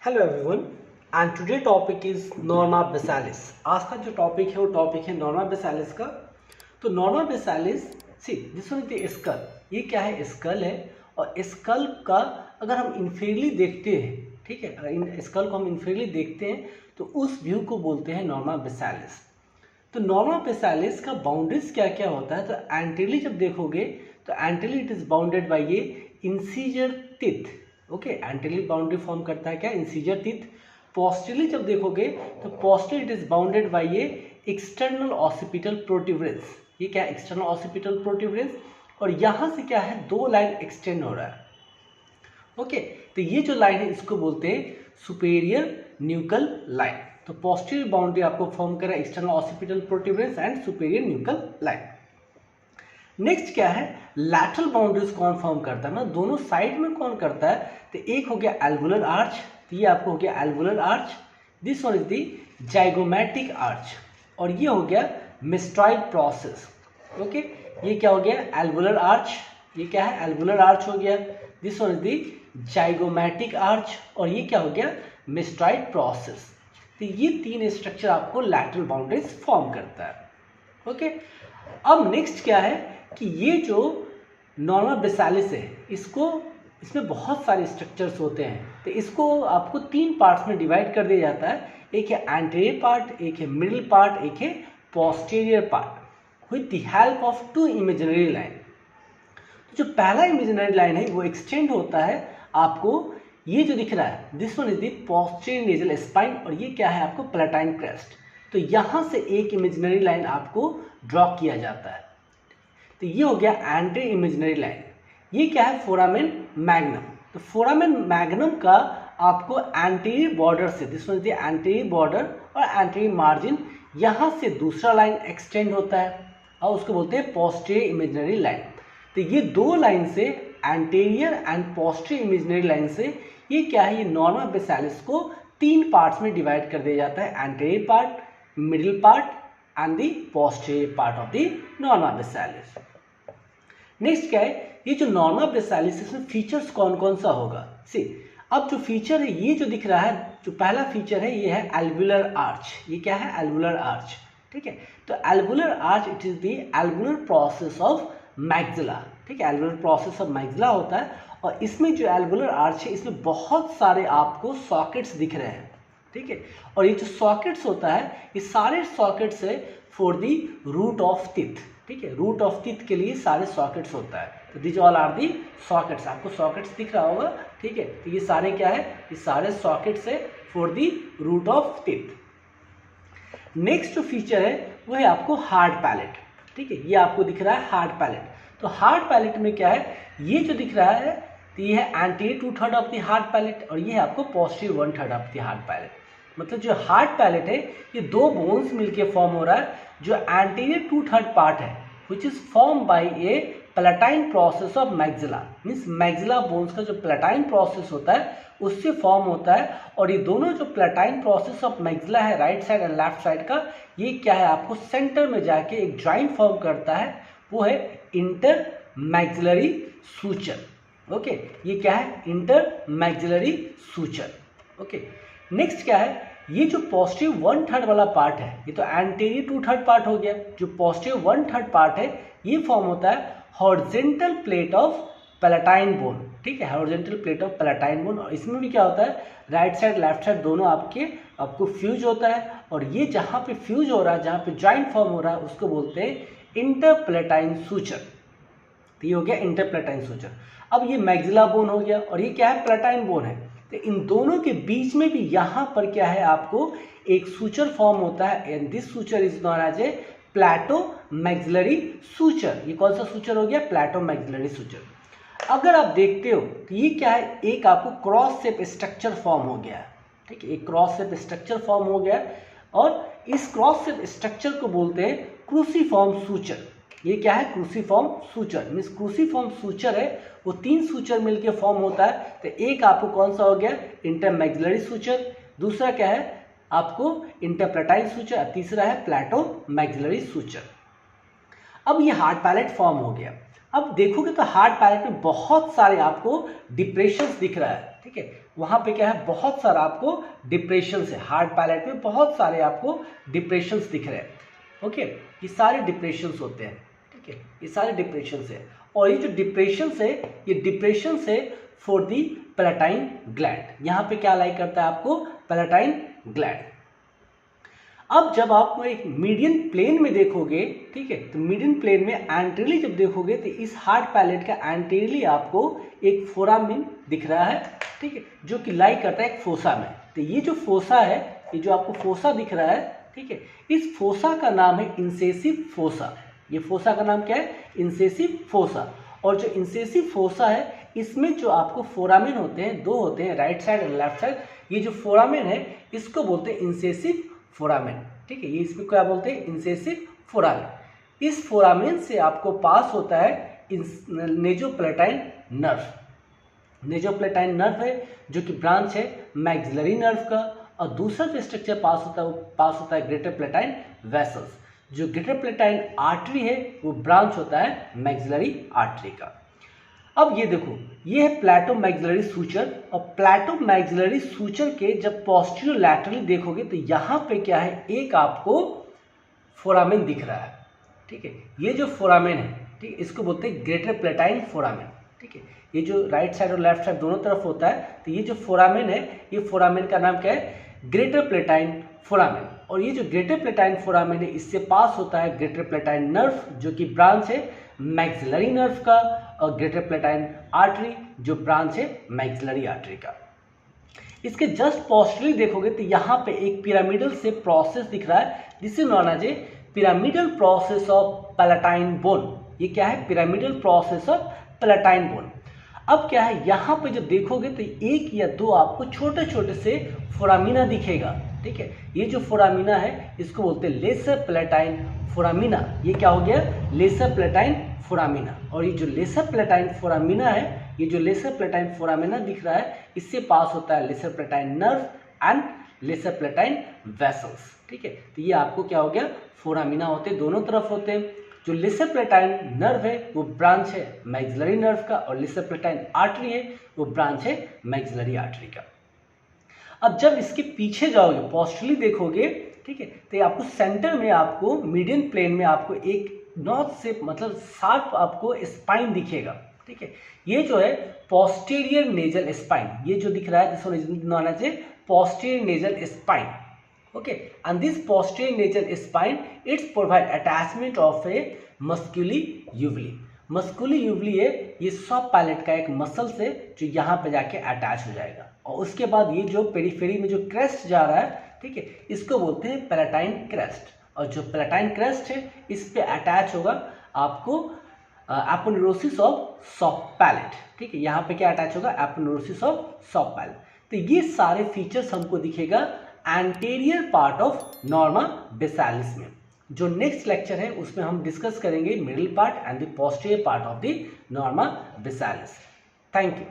Hello everyone and today topic is Norma बेसालिस। आज का जो टॉपिक है वो टॉपिक है नॉर्मा बेसालिस का। तो Norma बेसालिस see this one is the skull. ये क्या है? स्कल है। और स्कल का अगर हम इंफेरियरली देखते हैं, ठीक है, अगर स्कल को हम इंफेरियरली देखते हैं तो उस व्यू को बोलते हैं नॉर्मा बेसालिस। तो नॉर्मा बेसालिस का बाउंड्रीज क्या क्या होता है? तो एंटीरियरली जब देखोगे तो anteriorly it is bounded by ये incisor teeth. Okay, anteriorly boundary form करता है क्या? Incisor teeth. पोस्टीरियरली जब देखोगे तो posterior it is bounded by ये एक्सटर्नल ऑसिपिटल प्रोट्यूबरेंस। ये क्या है? External occipital protuberance. और यहां से क्या है? दो लाइन एक्सटेंड हो रहा है। ओके, तो ये जो लाइन है इसको बोलते हैं सुपेरियर न्यूकल लाइन। तो पोस्टीरियर बाउंड्री आपको फॉर्म करा external occipital protuberance and superior nuchal line. Next क्या है? लैटरल बाउंड्रीज कौन फॉर्म करता है ना? दोनों साइड में कौन करता है? तो एक हो गया एल्वुलर आर्च। तो ये आपको हो गया alveolar arch. This one is the zygomatic arch. और ये हो गया मिस्ट्राइड प्रोसेस। ओके, ये क्या हो गया? Alveolar arch. ये क्या है? एल्वुलर आर्च हो गया। This one is the zygomatic arch. और ये क्या हो गया? मिस्ट्राइड प्रोसेस। तो ये तीन स्ट्रक्चर आपको लैटरल बाउंड्रीज फॉर्म करता है। ओके, अब नेक्स्ट क्या है कि ये जो नॉर्मा बेसालिस है इसमें बहुत सारे स्ट्रक्चर्स होते हैं। तो इसको आपको तीन पार्ट्स में डिवाइड कर दिया जाता है। एक है एंटीरियर पार्ट, एक है मिडिल पार्ट, एक है posterior part with the help of two imaginary line. जो पहला इमेजिनरी लाइन है वो एक्सटेंड होता है आपको, ये जो दिख रहा है this one is the posterior nasal spine. और ये क्या है? आपको पैलेटाइन क्रेस्ट। तो यहां से एक इमेजिनरी लाइन आपको ड्रॉ किया जाता है। तो ये हो गया एंटी इमेजिनरी लाइन। ये क्या है? Foramen magnum. तो फोरामेन मैग्नम का आपको एंटीरियर बॉर्डर से this one is the anterior border और एंटीरियर मार्जिन, यहां से दूसरा लाइन एक्सटेंड होता है और उसको बोलते हैं पोस्टीरियर इमेजिनरी लाइन। तो ये दो लाइन से anterior and posterior imaginary line से ये क्या है? ये नॉर्मा बेसालिस को तीन पार्ट्स में डिवाइड कर दिया जाता है, anterior part, middle part and the posterior part of the Norma बेसालिस। Next क्या है? ये जो नॉर्मा बेसालिस इसमें फीचर्स कौन कौन सा होगा? सी, अब जो फीचर है ये जो दिख रहा है, जो पहला फीचर है ये है एल्वुलर आर्च। ये क्या है? Alveolar arch. ठीक है, तो alveolar arch it is the alveolar process of maxilla. ठीक है, एल्वुलर प्रोसेस ऑफ मैग्जिला होता है। और इसमें जो एल्वुलर आर्च है इसमें बहुत सारे आपको सॉकेट्स दिख रहे हैं। ठीक है, और ये जो सॉकेट्स होता है ये सारे सॉकेट्स है for the root of teeth. ठीक है, रूट ऑफ टिथ के लिए सारे सॉकेट्स होता है। तो this all are the sockets. आपको सॉकेट्स दिख रहा होगा। ठीक है, तो ये सारे क्या है? ये सारे सॉकेट्स है for the root of teeth. Next जो फीचर है वो है आपको हार्ड पैलेट। ठीक है, ये आपको दिख रहा है हार्ड पैलेट। तो हार्ड पैलेट में क्या है? ये जो दिख रहा है तो ये है anterior 2/3 of the hard palate और ये है आपको posterior 1/3 of the hard palate. मतलब जो हार्ड पैलेट है ये दो बोन्स मिलके फॉर्म हो रहा है। जो एंटीरियर 2/3 पार्ट है which is form by A palatine process of maxilla, means maxilla bones का जो पैलेटाइन प्रोसेस होता है उससे फॉर्म होता है। और ये दोनों जो पैलेटाइन प्रोसेस ऑफ मैग्जिला है right side and left side का, ये क्या है? आपको सेंटर में जाके एक जॉइंट फॉर्म करता है, वो है इंटर मैग्जिलरी सूचर। ओके, ये क्या है? Inter maxillary suture. Okay, next क्या है? ये जो पोस्टीरियर 1/3 वाला पार्ट है ये तो एंटीरियर 2/3 पार्ट हो गया। जो पोस्टीरियर 1/3 पार्ट है ये फॉर्म होता है horizontal plate of palatine bone. ठीक है, horizontal plate of palatine bone. और इसमें भी क्या होता है? राइट साइड लेफ्ट साइड दोनों आपको फ्यूज होता है। और ये जहाँ पे फ्यूज हो रहा है, जहाँ पे जॉइंट फॉर्म हो रहा है उसको बोलते हैं इंटरप्लेटाइन सूचर। तो ये हो गया इंटरप्लेटाइन सूचर। अब ये मैग्जिला बोन हो गया और ये क्या है? प्लेटाइन बोन है। तो इन दोनों के बीच में भी यहाँ पर क्या है? आपको एक सूचर फॉर्म होता है and this suture is known as a palato maxillary suture. ये कौन सा सूचर हो गया? Palato maxillary suture. अगर आप देखते हो तो ये क्या है? एक आपको क्रॉस शेप स्ट्रक्चर फॉर्म हो गया है। ठीक है, एक क्रॉस शेप स्ट्रक्चर फॉर्म हो गया और इस क्रॉस शेप स्ट्रक्चर को बोलते हैं क्रूसीफॉर्म सूचर। ये क्या है? Cruciform suture. Means cruciform suture है वो तीन सूचर मिलके फॉर्म होता है। तो एक आपको कौन सा हो गया? इंटरमैग्जिलरी सूचर। दूसरा क्या है? आपको इंटरप्लेटाइन सूचर। तीसरा है प्लेटो मैग्जिलरी सूचर। अब ये हार्ड पैलेट फॉर्म हो गया। अब देखोगे तो हार्ड पैलेट में बहुत सारे आपको डिप्रेशंस दिख रहा है। ठीक है, वहां पे क्या है, बहुत सारा आपको डिप्रेशन है, हार्ड पैलेट में बहुत सारे आपको डिप्रेशन दिख रहे हैं। ओके, ये सारे डिप्रेशन होते हैं, ठीक है, ये सारे डिप्रेशन है। और ये जो डिप्रेशन है, ये डिप्रेशन है फॉर दी पैलेटाइन ग्लैंड। यहाँ पे क्या लाइक करता है आपको, पैलेटाइन ग्लैंड। अब जब आप एक मीडियन प्लेन में देखोगे, ठीक है, तो मीडियन प्लेन में एंटीरियरली जब देखोगे तो इस हार्ड पैलेट का एंटीरियरली आपको एक फोरामिन दिख रहा है, ठीक है, जो कि लाइक करता है एक फोसा में। तो ये जो फोसा है, ये जो आपको फोसा दिख रहा है, ठीक है, इस फोसा का नाम है इंसेसिव फोसा। ये फोसा का नाम क्या है, इंसेसिव फोसा। और जो इंसेसिव फोसा है, इसमें जो आपको फोरामिन होते हैं, दो होते हैं, राइट साइड और लेफ्ट साइड। ये जो फोरामिन है, इसको बोलते हैं इंसेसिव फोरामिन, ठीक है, ये इसमें क्या बोलते हैं, इंसेसिव फोरामिन। इस फोरामिन से आपको पास होता है नेजोप्लेटाइन नर्व। नेजोप्लेटाइन नर्व है जो कि ब्रांच है मैक्सिलरी नर्व का। और दूसरा जो स्ट्रक्चर पास होता है, वो पास होता है ग्रेटर प्लेटाइन वेसल्स। जो ग्रेटर प्लेटाइन आर्टरी है, वो ब्रांच होता है मैक्सिलरी आर्टरी का। अब ये देखो, ये है प्लैटो मैक्सिलरी सूचर। और प्लैटो मैक्सिलरी सूचर के जब पोस्टीरियर लैटरली देखोगे तो यहाँ पे क्या है, एक आपको फोरामिन दिख रहा है, ठीक है, ये जो फोरामिन है, ठीक है, इसको बोलते हैं ग्रेटर प्लेटाइन फोरामिन, ठीक है। ये जो राइट साइड और लेफ्ट साइड दोनों तरफ होता है, तो ये जो फोरामिन है, ये फोरामिन का नाम क्या है, ग्रेटर प्लेटाइन फोरामिन। और ये जो ग्रेटर प्लेटाइन फोरामिन है, इससे पास होता है ग्रेटर प्लेटाइन नर्व, जो कि ब्रांच है मैक्सिलरी नर्व का। और ग्रेटर प्लेटाइन आर्टरी, जो ब्रांच है मैक्सिलरी आर्टरी का। इसके जस्ट पोस्टरली देखोगे तो यहाँ पे एक पिरामिडल से प्रोसेस दिख रहा है, this is known as a pyramidal process of palatine bone. ये क्या है, pyramidal process of palatine bone. अब क्या है, यहाँ पे जब देखोगे तो एक या दो आपको छोटे छोटे से फोरामिना दिखेगा, ठीक है। ये जो फोरामिना है, इसको बोलते हैं लेसर प्लेटाइन फोरामिना। ये क्या हो गया, लेसर प्लेटाइन फोरामिना। और ये जो लेसर प्लेटाइन फोरामिना है, ये जो लेसर प्लेटाइन फोरामिना दिख रहा है, इससे पास होता है lesser palatine nerve and lesser palatine vessels, ठीक है। तो ये आपको क्या हो गया, फोरामिना होते हैं, दोनों तरफ होते हैं। जो लेसर प्लेटाइन नर्व है, वो ब्रांच है मैक्सिलरी नर्व का। और लेसर प्लेटाइन आर्टरी है, वो ब्रांच है मैक्सिलरी आर्टरी का। अब जब इसके पीछे जाओगे, पोस्टरली देखोगे, ठीक है, तो आपको सेंटर में, आपको मीडियन प्लेन में आपको एक नॉर्थ से मतलब शार्प आपको स्पाइन दिखेगा, ठीक है। ये जो है पोस्टीरियर नेजल स्पाइन, ये जो दिख रहा है, this one is known as a posterior nasal spine, okay. And this posterior nasal spine, it's provide attachment of a musculus uvulae. Musculus uvulae है, ये सब पैलेट का एक मसल से जो यहाँ पे जाके अटैच हो जाएगा। और उसके बाद ये जो पेरिफेरी में जो क्रेस्ट जा रहा है, ठीक है, इसको बोलते हैं पैलेटाइन क्रेस्ट। और जो पैलेटाइन क्रेस्ट है, इस पे अटैच होगा आपको एपोनेुरोसिस ऑफ सॉफ्ट पैलेट, ठीक है। यहाँ पे क्या अटैच होगा, एपोनेुरोसिस ऑफ सॉफ्ट पैलेट। तो ये सारे फीचर्स हमको दिखेगा एंटीरियर पार्ट ऑफ नॉर्मा बेसालिस में। जो नेक्स्ट लेक्चर है, उसमें हम डिस्कस करेंगे middle part and the posterior part of the Norma बेसालिस। Thank you.